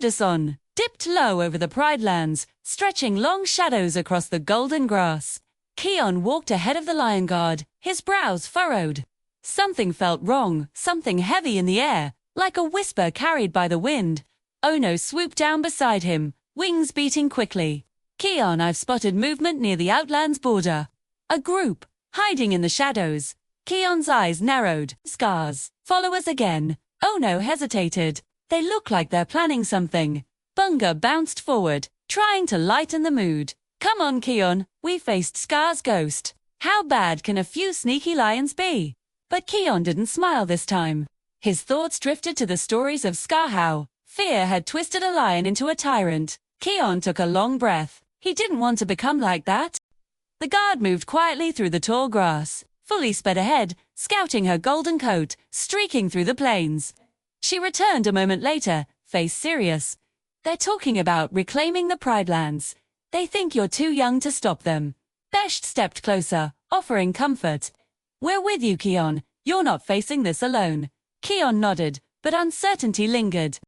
the sun dipped low over the Pride Lands, stretching long shadows across the golden grass. Kion walked ahead of the lion guard, his brows furrowed. Something felt wrong, something heavy in the air, like a whisper carried by the wind. Ono swooped down beside him, wings beating quickly. Kion, I've spotted movement near the Outlands border. A group, hiding in the shadows. Kion's eyes narrowed. Scars. Follow us again. Ono hesitated. They look like they're planning something. Bunga bounced forward, trying to lighten the mood. Come on, Kion, we faced Scar's ghost. How bad can a few sneaky lions be? But Kion didn't smile this time. His thoughts drifted to the stories of Scar, how fear had twisted a lion into a tyrant. Kion took a long breath. He didn't want to become like that. The guard moved quietly through the tall grass. Fuli sped ahead, scouting her golden coat, streaking through the plains. She returned a moment later, face serious. They're talking about reclaiming the Pride Lands. They think you're too young to stop them. Beshte stepped closer, offering comfort. We're with you, Kion. You're not facing this alone. Kion nodded, but uncertainty lingered.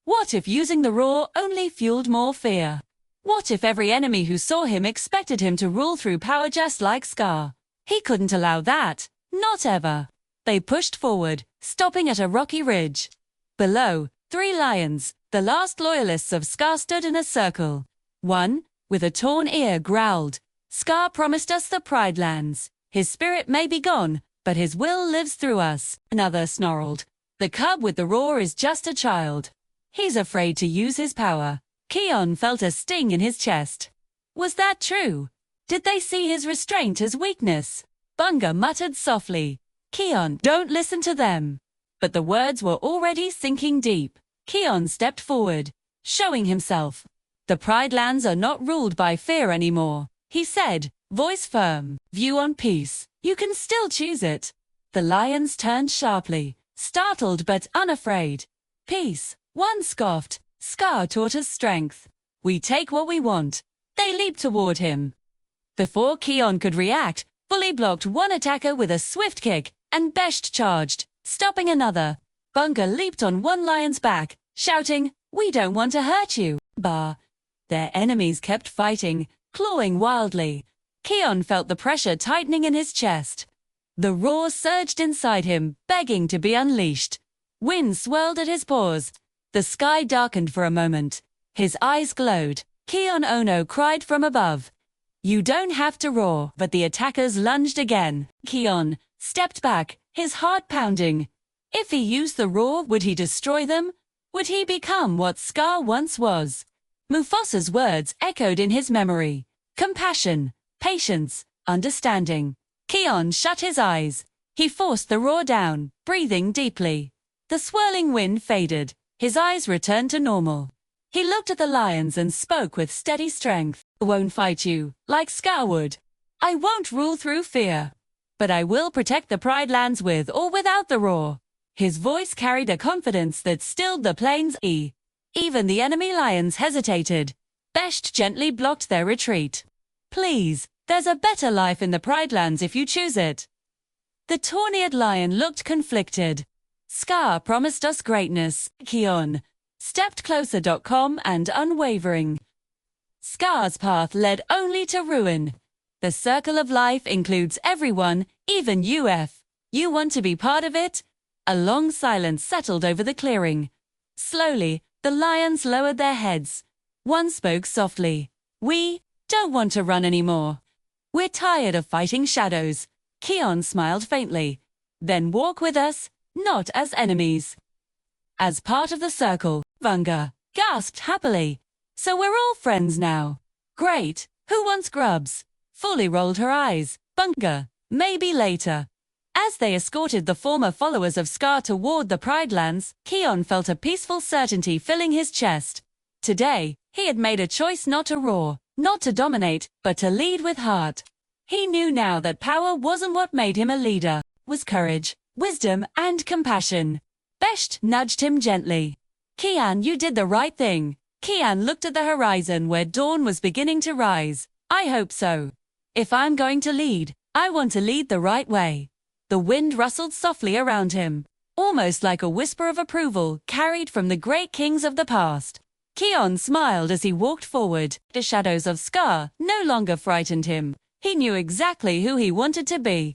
What if using the roar only fueled more fear? What if every enemy who saw him expected him to rule through power just like Scar? He couldn't allow that. Not ever. They pushed forward, stopping at a rocky ridge. Below, 3 lions, the last loyalists of Scar, stood in a circle. One, with a torn ear, growled, Scar promised us the Pride Lands. His spirit may be gone, but his will lives through us. Another snarled, the cub with the roar is just a child. He's afraid to use his power. Kion felt a sting in his chest. Was that true? Did they see his restraint as weakness? Bunga muttered softly, Kion, don't listen to them. But the words were already sinking deep. Kion stepped forward, showing himself. The Pride Lands are not ruled by fear anymore, he said, voice firm. View on peace. You can still choose it. The lions turned sharply, startled but unafraid. Peace, one scoffed. Scar taught us strength. We take what we want. They leaped toward him. Before Kion could react, Fuli blocked one attacker with a swift kick, and Beshte charged, stopping another. Bunga leaped on one lion's back, shouting, we don't want to hurt you. Bah. Their enemies kept fighting, clawing wildly. Kion felt the pressure tightening in his chest. The roar surged inside him, begging to be unleashed. Wind swirled at his paws. The sky darkened for a moment. His eyes glowed. Kion Ono cried from above. You don't have to roar, but the attackers lunged again. Kion stepped back, his heart pounding. If he used the roar, would he destroy them? Would he become what Scar once was? Mufasa's words echoed in his memory. Compassion, patience, understanding. Kion shut his eyes. He forced the roar down, breathing deeply. The swirling wind faded. His eyes returned to normal. He looked at the lions and spoke with steady strength. I won't fight you, like Scar would. I won't rule through fear. But I will protect the Pride Lands with or without the roar. His voice carried a confidence that stilled the plains. Even the enemy lions hesitated. Beshte gently blocked their retreat. Please, there's a better life in the Pride Lands if you choose it. The torn-eared lion looked conflicted. Scar promised us greatness. Kion stepped closer. And unwavering. Scar's path led only to ruin. The circle of life includes everyone, even you. You want to be part of it? A long silence settled over the clearing. Slowly, the lions lowered their heads. One spoke softly. We don't want to run anymore. We're tired of fighting shadows. Kion smiled faintly. Then walk with us, not as enemies. As part of the circle, Bunga gasped happily. So we're all friends now. Great. Who wants grubs? Fuli rolled her eyes. Bunga, maybe later. As they escorted the former followers of Scar toward the Pride Lands, Kion felt a peaceful certainty filling his chest. Today, he had made a choice not to roar, not to dominate, but to lead with heart. He knew now that power wasn't what made him a leader, it was courage, wisdom, and compassion. Beshte nudged him gently. Kion, you did the right thing. Kion looked at the horizon where dawn was beginning to rise. I hope so. If I'm going to lead, I want to lead the right way. The wind rustled softly around him. almost like a whisper of approval carried from the great kings of the past. Kion smiled as he walked forward. The shadows of Scar no longer frightened him. He knew exactly who he wanted to be.